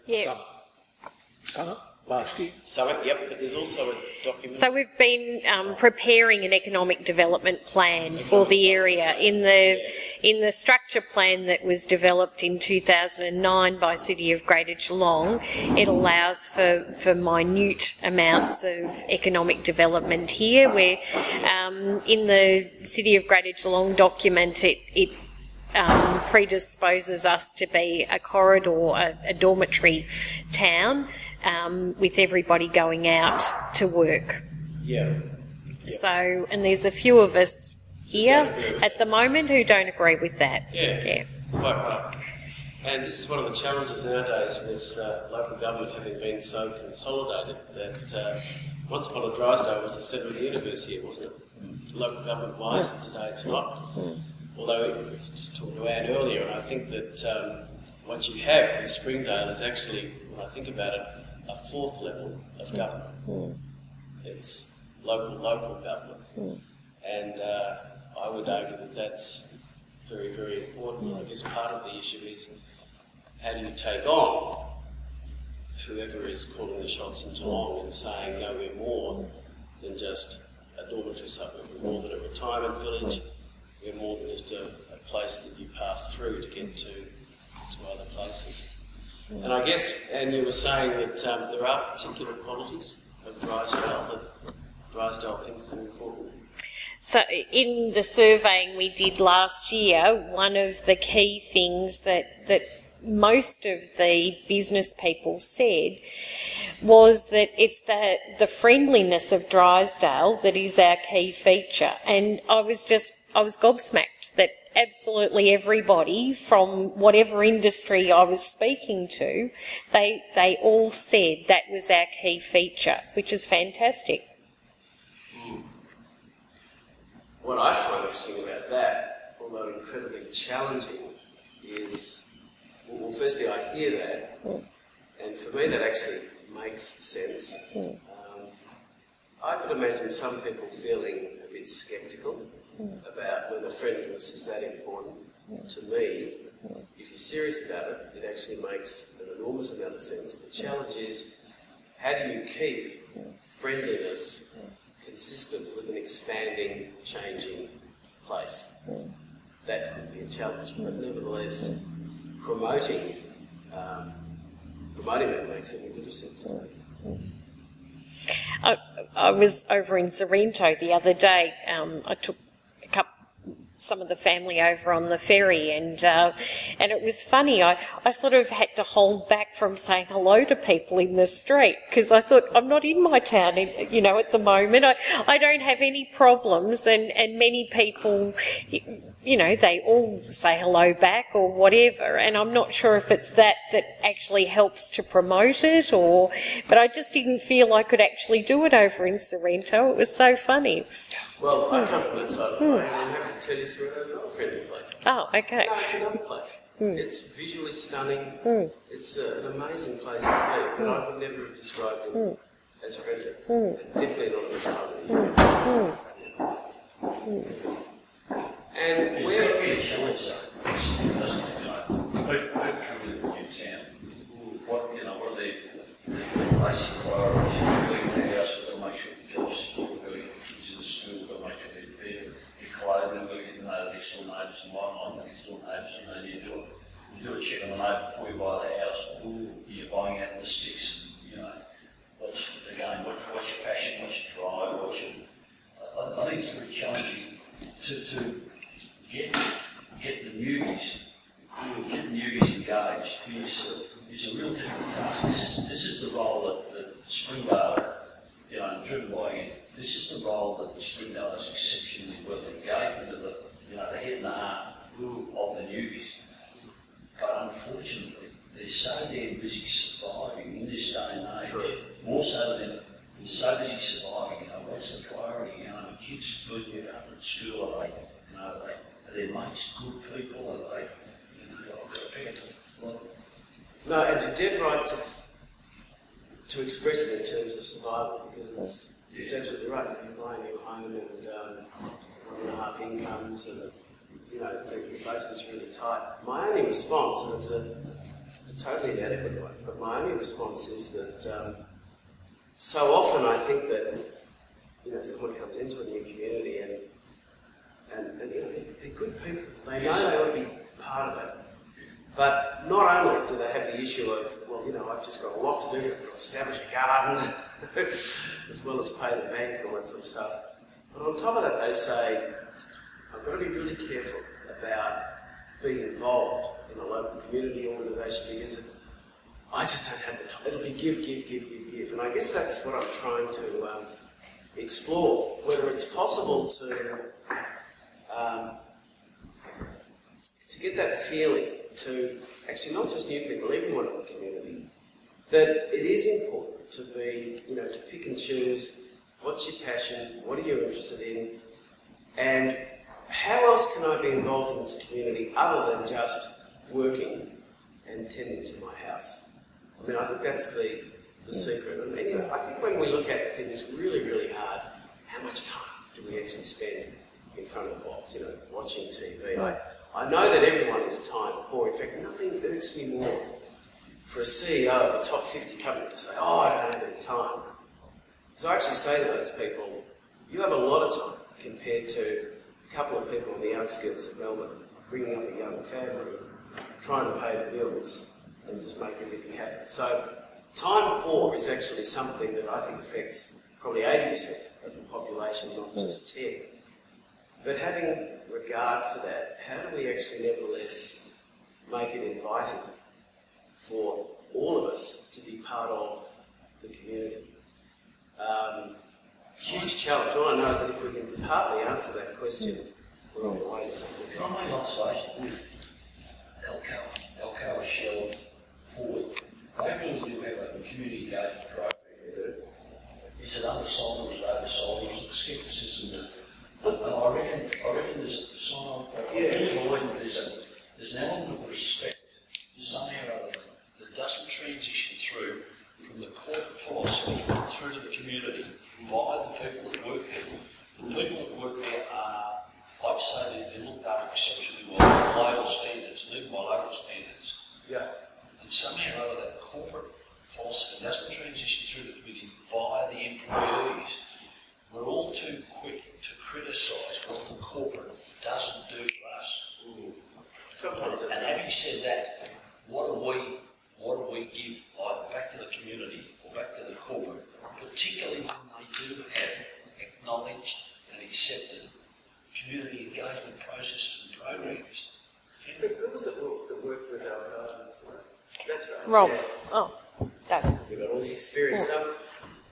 Yeah. Summer last year. Summer, yep, but there's also a document. So we've been preparing an economic development plan for the area. In the structure plan that was developed in 2009 by City of Greater Geelong, it allows for minute amounts of economic development here, where in the City of Greater Geelong document it predisposes us to be a corridor, a dormitory town, with everybody going out to work. Yeah. So, and there's a few of us here at the moment who don't agree with that. Yeah. Quite right. And this is one of the challenges nowadays with local government having been so consolidated that once upon a Drysdale was the centre of the universe here, wasn't it? Local government-wise, and today it's not. Although, I was talking to Anne earlier, and I think that what you have with SpringDale is actually, when I think about it, a fourth level of government. It's local government. And I would argue that that's very, very important. I guess part of the issue is how do you take on whoever is calling the shots in Geelong and saying, no, we're more than just a dormitory suburb, we're more than a retirement village, we're more than just a place that you pass through to get to other places. And I guess, and you were saying that there are particular qualities of Drysdale that Drysdale thinks are important. So in the surveying we did last year, one of the key things that most of the business people said was that it's the friendliness of Drysdale that is our key feature. And I was gobsmacked that absolutely everybody from whatever industry I was speaking to, they all said that was our key feature, which is fantastic. What I find interesting about that, although incredibly challenging, is, well, firstly I hear that, and for me that actually makes sense. I could imagine some people feeling a bit sceptical about whether friendliness is that important. To me, if you're serious about it, it actually makes an enormous amount of sense. The challenge is, how do you keep friendliness consistent with an expanding, changing place? That could be a challenge, but nevertheless, promoting that makes any bit of sense to me. I was over in Sorrento the other day. I took some of the family over on the ferry, and it was funny. I sort of had to hold back from saying hello to people in the street because I thought, I'm not in my town, at the moment. I don't have any problems, and many people, they all say hello back or whatever, and I'm not sure if it's that actually helps to promote it, but I just didn't feel I could actually do it over in Sorrento. It was so funny. Well, I come from that side of the way, and I'm happy to tell you Sorrento's not a friendly place. Oh, okay. No, it's another place. It's visually stunning. It's an amazing place to be, but I would never have described it as friendly. And definitely not at this time of the year. And we're a challenge, people come into a new town. What are their basic priorities? Building the house, we've got to make sure the jobs secure, building the kids in the school, we've got to make sure they're fed, their clothing, we've got to get to know the next door neighbours and whatnot, the next door neighbours, you do a check on the neighbour before you buy the house, you're buying out the sticks, what's the game, what's your passion, what's your drive, I think it's very challenging to get the newbies engaged. It's a real difficult task. This is the role that SpringDale, driven by him, this is the role that SpringDale is exceptionally well engaged with, the head and the heart of the newbies. But unfortunately, they're so damn busy surviving in this day and age, more so than they're so busy surviving. What's the priority? The kids do get up at school, are their mates good people? Are they, No, and you're dead right to express it in terms of survival, because it's absolutely right. You're buying your home and 1.5 incomes, and the budget is really tight. My only response, and totally inadequate one. But my only response is that so often I think that, you know, someone comes into a new community and you know, they're good people. They know they ought to be part of it. But not only do they have the issue of, well, you know, I've just got a lot to do, I've got to establish a garden, as well as pay the bank and all that sort of stuff. But on top of that, they say, I've got to be really careful about being involved in a local community organisation because I just don't have the time. It'll be give. And I guess that's what I'm trying to explore, whether it's possible to get that feeling to actually not just new people, everyone in the community, that it is important to be, you know, to pick and choose what's your passion, what are you interested in, and how else can I be involved in this community other than just working and tending to my house? I mean, I think that's the secret. And, you know, I think when we look at things really, really hard, how much time do we actually spend in front of the box, you know, watching TV? I know that everyone is time poor. In fact, nothing irks me more for a CEO of a top 50 company to say, oh, I don't have any time. So I actually say to those people, you have a lot of time compared to a couple of people on the outskirts of Melbourne bringing up a young family, trying to pay the bills and just make everything happen. So time poor is actually something that I think affects probably 80% of the population, not just 10. But having regard for that, how do we actually nevertheless make it inviting for all of us to be part of the community? Huge challenge. All I know is that if we can partly answer that question, we're on the way to something. Can I make an observation? Alcoa Shell forward. They really do have a community engagement program. Is it undersold or is it oversold? Or is it the scepticism that I reckon there's a sign. I really believe that there's an element of respect somehow or other that doesn't transition through from the corporate philosophy through to the community via the people that work there. The people that work there are, like I say, they're looked after exceptionally well by local standards, and even by local standards. Yeah. And somehow or other that corporate philosophy doesn't transition through the community via the employees. We're all too quick to criticise what the corporate doesn't do for us. And having said that, what do we give either back to the community or back to the corporate, particularly when they do have acknowledged and accepted community engagement processes and programs? Who was it that worked with our That's right. Rob. Yeah. Oh, go. You've got all the experience.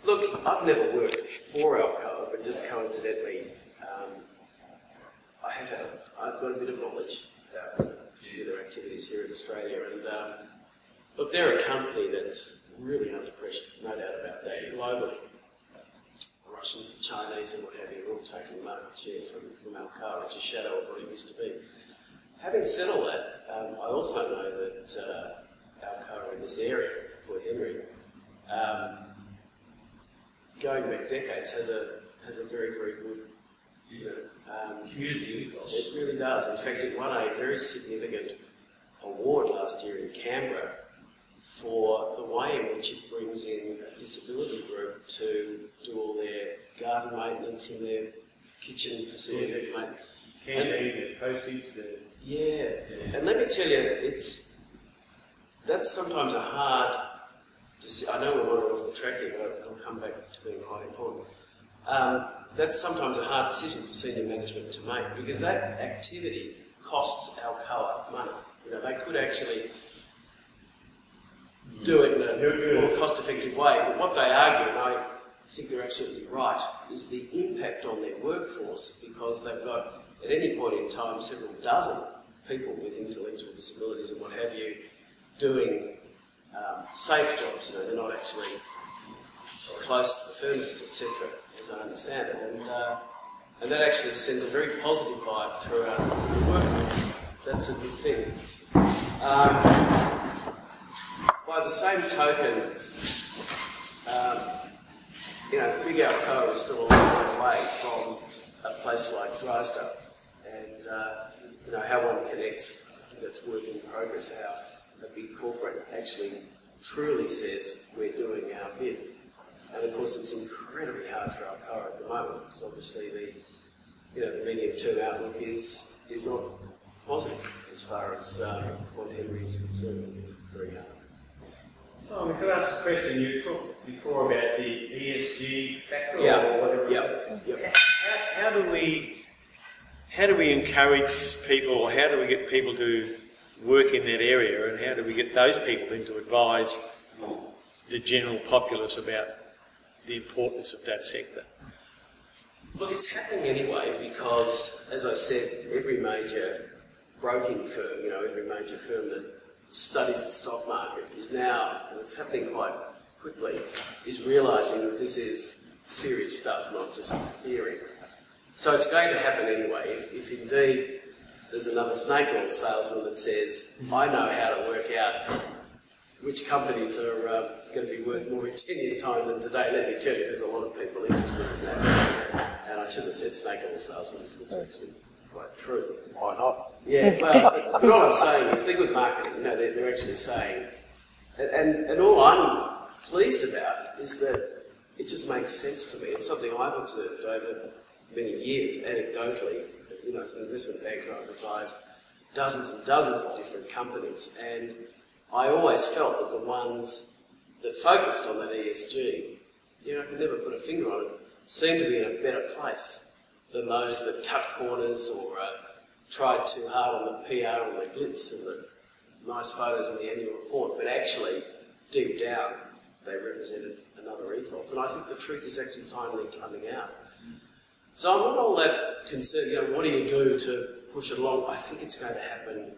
Look, I've never worked for Alcoa, but just coincidentally, I've got a bit of knowledge about their activities here in Australia. And look, they're a company that's really under pressure, no doubt about that, globally. The Russians, the Chinese, and what have you are all taking market share from Alcoa. It's a shadow of what it used to be. Having said all that, I also know that Alcoa in this area, Port Henry, going back decades, has a very, very good community ethos. It really does. In fact, it won a very significant award last year in Canberra for the way in which it brings in a disability group to do all their garden maintenance and their kitchen facility maintenance. Canteen, posties. Yeah, and let me tell you, that's sometimes a hard. I know we're running off the track here, but I'll come back to being quite important. That's sometimes a hard decision for senior management to make because that activity costs Alcoa money. You know, they could actually do it in a more cost-effective way, but what they argue, and I think they're absolutely right, is the impact on their workforce because they've got, at any point in time, several dozen people with intellectual disabilities and what have you doing safe jobs. You know, they're not actually close to the furnaces, etc., as I understand it. And that actually sends a very positive vibe throughout the workforce. That's a good thing. By the same token, Big Alcoa is still a long way away from a place like Drysdale. And how one connects, I think that's work in progress, how a big corporate actually truly says we're doing our bit. And of course it's incredibly hard for Alcoa at the moment, because obviously the medium-term outlook is not positive as far as Point Henry is concerned. Very hard. Simon, could I ask a question? You talked before about the ESG factor or whatever. Yep. How do we encourage people, or how do we get people to work in that area, and how do we get those people then to advise the general populace about the importance of that sector? Look, it's happening anyway because, as I said, every major broking firm, every major firm that studies the stock market is now, and it's happening quite quickly, is realising that this is serious stuff, not just theory. So it's going to happen anyway. If indeed there's another snake oil salesman that says, I know how to work out which companies are going to be worth more in 10 years' time than today, let me tell you, there's a lot of people interested in that. And I shouldn't have said snake oil salesman, because it's actually quite true. Why not? Yeah, but all I'm saying is they're good marketing. They're actually saying, and all I'm pleased about is that it just makes sense to me. It's something I've observed over many years, anecdotally. As an investment banker, I've advised dozens and dozens of different companies, and I always felt that the ones that focused on that ESG, I could never put a finger on it, seemed to be in a better place than those that cut corners or tried too hard on the PR and the glitz and the nice photos in the annual report, but actually, deep down, they represented another ethos. And I think the truth is actually finally coming out. So I'm not all that concerned, what do you do to push it along? I think it's going to happen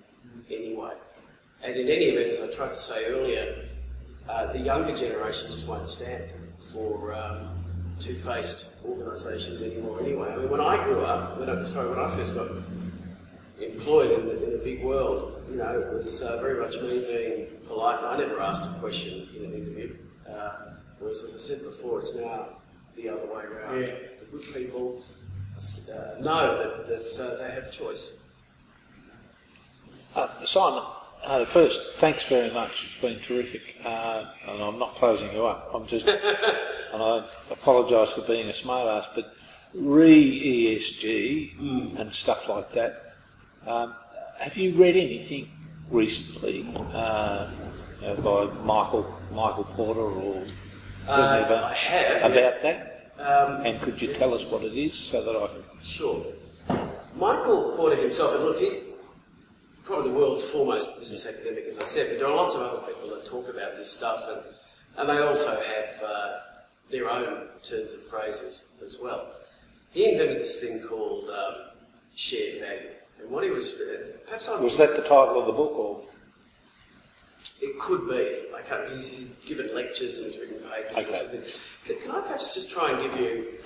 anyway. And in any event, as I tried to say earlier, the younger generation just won't stand for two-faced organisations anymore anyway. I mean, when I grew up, when I first got employed in the big world, it was very much me being polite. I never asked a question in an interview. Whereas, as I said before, it's now the other way around. Yeah. The good people know that they have choice. Simon, first, thanks very much. It's been terrific. And I'm not closing you up. I'm just, and I apologise for being a smartass, but re-ESG and stuff like that. Have you read anything recently by Michael Porter or whoever I have about that? And could you tell us what it is so that I can... Sure. Michael Porter himself, and look, he's probably the world's foremost business academic, as I said, but there are lots of other people that talk about this stuff, and they also have their own turns of phrases as well. He invented this thing called shared value. And what he was... Was that the title of the book, or...? It could be. He's given lectures and he's written papers. Okay. Can I perhaps just try and give you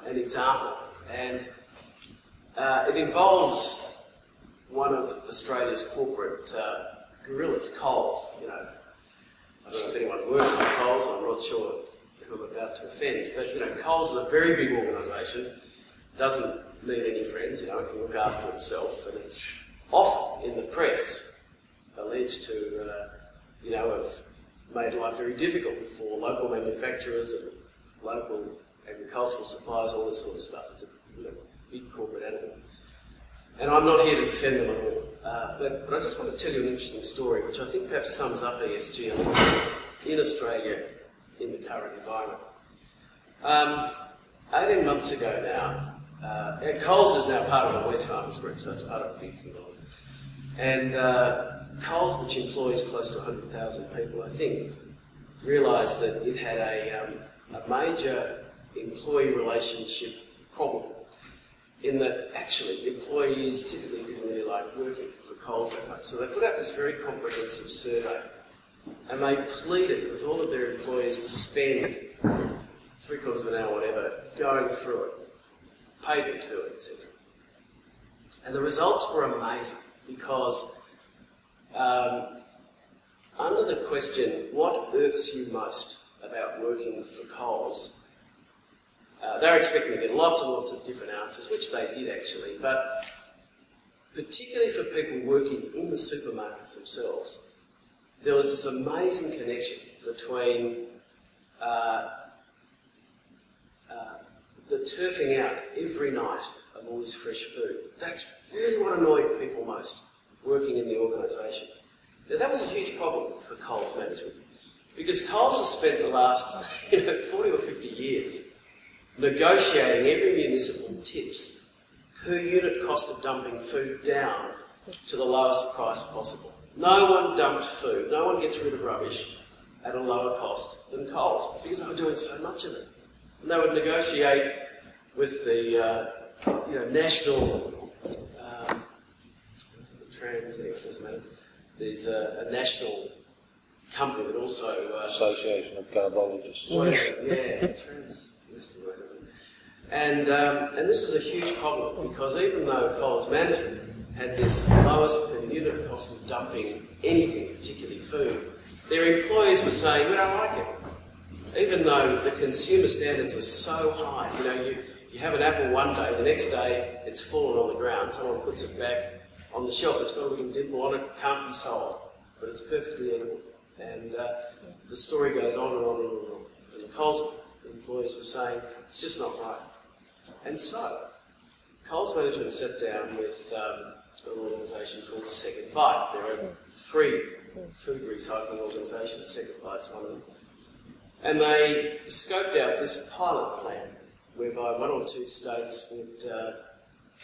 an example? And it involves one of Australia's corporate guerrillas, Coles. I don't know if anyone works for Coles, I'm not sure who I'm about to offend, but Coles is a very big organisation, doesn't need any friends, it can look after itself, and it's often in the press alleged to have made life very difficult for local manufacturers and local agricultural suppliers, all this sort of stuff. It's a big corporate animal. And I'm not here to defend them at all. But I just want to tell you an interesting story, which I think perhaps sums up ESG a little bit in Australia in the current environment. 18 months ago now, and Coles is now part of the Wesfarmers Group, so it's part of a big conglomerate. And Coles, which employs close to 100,000 people, I think, realised that it had a major employee relationship problem, in that actually employees typically didn't really like working for Coles that much. So they put out this very comprehensive survey, and they pleaded with all of their employees to spend 3/4 of an hour, whatever, going through it, paid them to do it, etc. And the results were amazing, because under the question, what irks you most about working for Coles, they're expecting to get lots and lots of different answers, which they did actually, but particularly for people working in the supermarkets themselves, there was this amazing connection between the turfing out every night of all this fresh food. That's really what annoyed people most, working in the organisation. Now that was a huge problem for Coles management, because Coles has spent the last 40 or 50 years negotiating every municipal tips per unit cost of dumping food down to the lowest price possible. No one dumped food, no one gets rid of rubbish at a lower cost than Coles, because they were doing so much of it. And they would negotiate with the national, it doesn't matter. There's a national company that also... Association of Garbologists. And this was a huge problem, because even though Coles management had this lowest per unit cost of dumping anything, particularly food, their employees were saying, we don't like it. Even though the consumer standards are so high, you have an apple one day, the next day it's fallen on the ground, someone puts it back on the shelf, it's got a little dimple on it, can't be sold, but it's perfectly edible. And the story goes on and on and on. And the Coles employees were saying, it's just not right. And so, Coles management sat down with an organisation called Second Bite. There are 3 food recycling organisations, Second Bite's one of them. And they scoped out this pilot plan, whereby 1 or 2 states would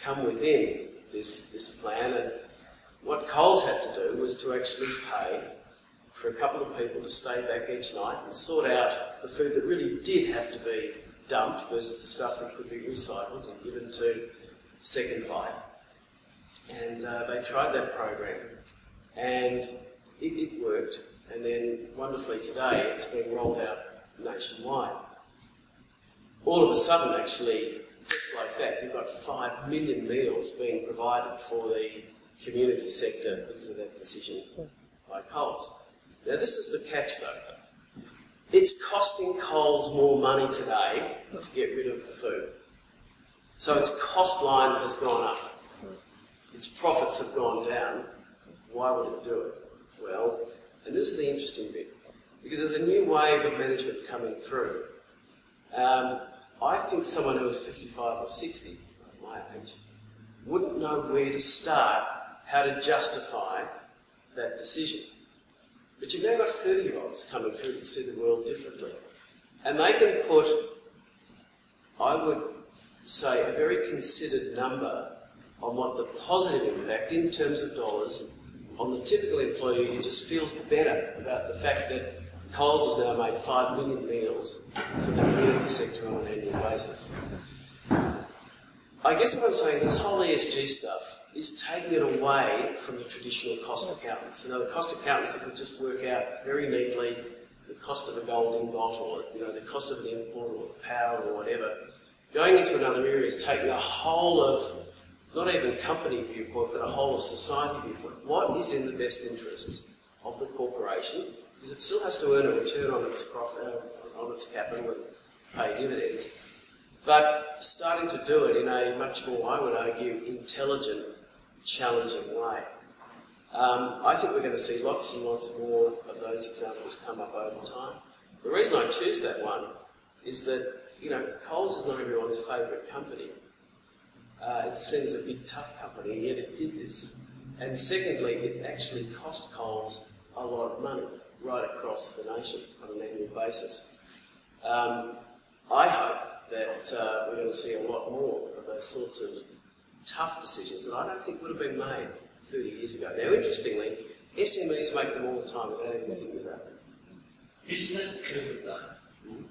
come within this plan, and what Coles had to do was to actually pay for a couple of people to stay back each night and sort out the food that really did have to be dumped versus the stuff that could be recycled and given to Second Bite. And they tried that program, and it worked, and then wonderfully today it's being rolled out nationwide. All of a sudden, actually, just like that, you've got 5 million meals being provided for the community sector because of that decision by Coles. Now this is the catch though. It's costing Coles more money today to get rid of the food. So its cost line has gone up. Its profits have gone down. Why would it do it? Well, and this is the interesting bit, because there's a new wave of management coming through. I think someone who was 55 or 60, my age, wouldn't know where to start, how to justify that decision. But you've now got 30-year-olds coming through to see the world differently. And they can put, I would say, a very considered number on what the positive impact in terms of dollars on the typical employee who just feels better about the fact that Coles has now made 5 million meals for the community sector on an annual basis. I guess what I'm saying is this whole ESG stuff is taking it away from the traditional cost accountants. The cost accountants that could just work out very neatly the cost of a gold ingot, or the cost of an import, or power, or whatever. Going into another area is taking a whole of, not even company viewpoint, but a whole of society viewpoint. What is in the best interests of the corporation? Because it still has to earn a return on its profit, on its capital, and pay dividends. But starting to do it in a much more, I would argue, intelligent, challenging way. I think we're going to see lots and lots more of those examples come up over time. The reason I choose that one is that, Coles is not everyone's favourite company. It's seen as a big, tough company, and yet it did this. And secondly, it actually cost Coles a lot of money right across the nation on an annual basis. I hope that we're going to see a lot more of those sorts of tough decisions that I don't think would have been made 30 years ago. Now, interestingly, SMEs make them all the time without even thinking about them. Isn't that true though?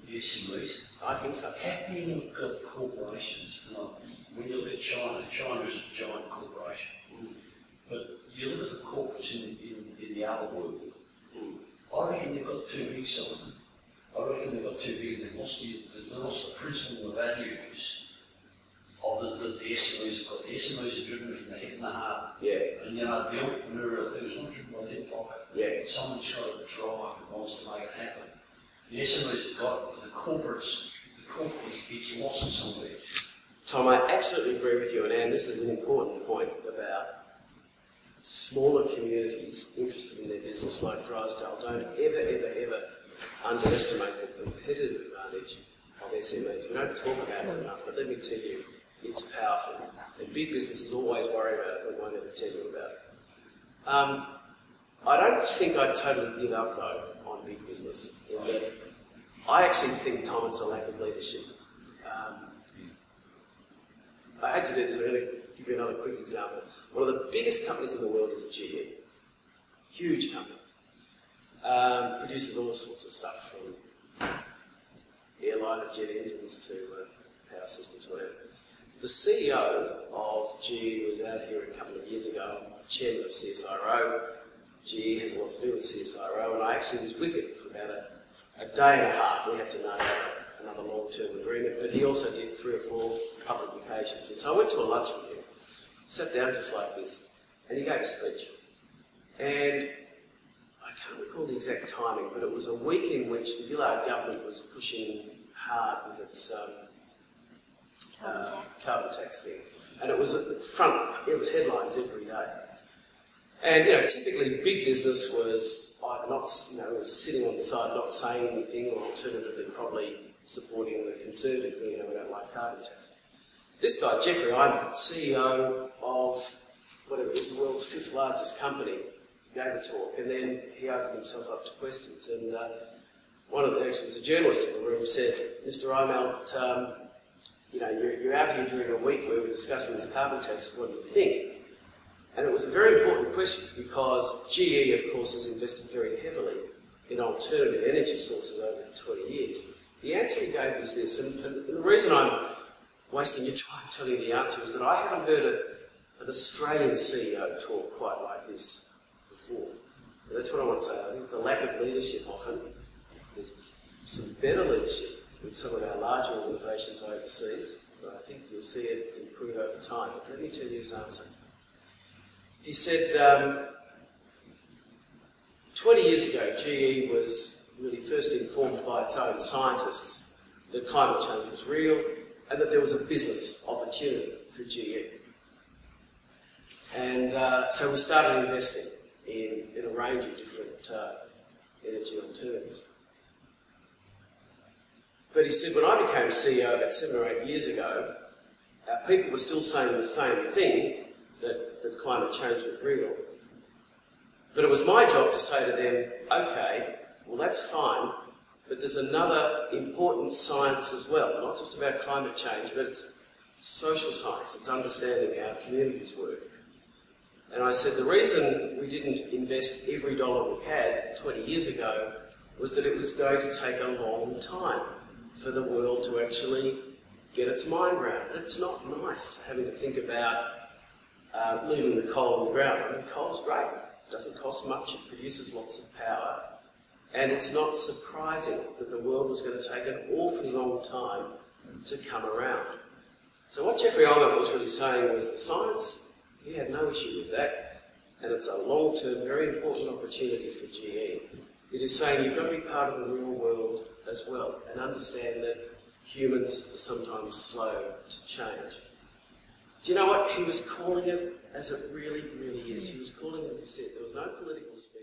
SMEs? I think so. Have you looked at corporations? When you look at China, China's a giant corporation. But you look at the corporates in the other world, I reckon they've got too big some of them. I reckon they've got too big. They've lost the principle and the values of the SMEs have got. The SMEs are driven from the head and the heart. Yeah. And the entrepreneurial thing is not driven by their pocket. Yeah. Someone's got to drive and wants to make it happen. The SMEs have got the corporate gets lost somewhere. Tom, I absolutely agree with you, and Anne, this is an important point about smaller communities interested in their business like Drysdale don't ever underestimate the competitive advantage of SMEs. We don't talk about it enough, but let me tell you, it's powerful. And big businesses always worry about it, but won't ever tell you about it. I don't think I'd totally give up, though, on big business, in that I actually think, Tom, it's a lack of leadership. I hate to do this, I'm going to give you another quick example. One of the biggest companies in the world is GE. Huge company. Produces all sorts of stuff, from airliner jet engines to power systems, whatever. The CEO of GE was out here a couple of years ago. I'm chairman of CSIRO. GE has a lot to do with CSIRO, and I actually was with him for about a day and a half. We had to know another long-term agreement, but he also did 3 or 4 public occasions. And so I went to a lunch with him, sat down just like this, and he gave a speech. And I can't recall the exact timing, but it was a week in which the Gillard government was pushing hard with its carbon tax thing. And it was at the front, it was headlines every day. And, typically big business was either not, was sitting on the side not saying anything, or alternatively probably supporting the Conservatives, we don't like carbon tax. This guy, Jeffrey Iman, CEO of whatever it is, the world's 5th largest company, gave a talk, and then he opened himself up to questions. And one of the, actually was a journalist in the room, said, Mr. Imelt, you're out here during a week where we're discussing this carbon tax, what do you think? And it was a very important question because GE, of course, has invested very heavily in alternative energy sources over 20 years. The answer he gave was this, and the reason I'm wasting your time telling you the answer is that I haven't heard an Australian CEO talk quite like this before. And that's what I want to say. I think it's a lack of leadership often. There's some better leadership with some of our larger organisations overseas, but I think you'll see it improve over time. But let me tell you his answer. He said, 20 years ago, GE was really first informed by its own scientists that climate change was real and that there was a business opportunity for GE. And so we started investing in a range of different energy alternatives. But he said, when I became CEO about 7 or 8 years ago, our people were still saying the same thing, that climate change was real. But it was my job to say to them, okay, well that's fine, but there's another important science as well, not just about climate change, but it's social science, it's understanding how communities work. And I said the reason we didn't invest every dollar we had 20 years ago was that it was going to take a long time for the world to actually get its mind around it. It's not nice having to think about leaving the coal on the ground. I mean, coal's great. It doesn't cost much. It produces lots of power. And it's not surprising that the world was going to take an awfully long time to come around. So what Jeffrey Iman was really saying was the science, he had no issue with that. And it's a long-term, very important opportunity for GE. It is saying you've got to be part of the real world as well and understand that humans are sometimes slow to change. Do you know what? He was calling it as it really, really is. He was calling it, as he said, there was no political speech.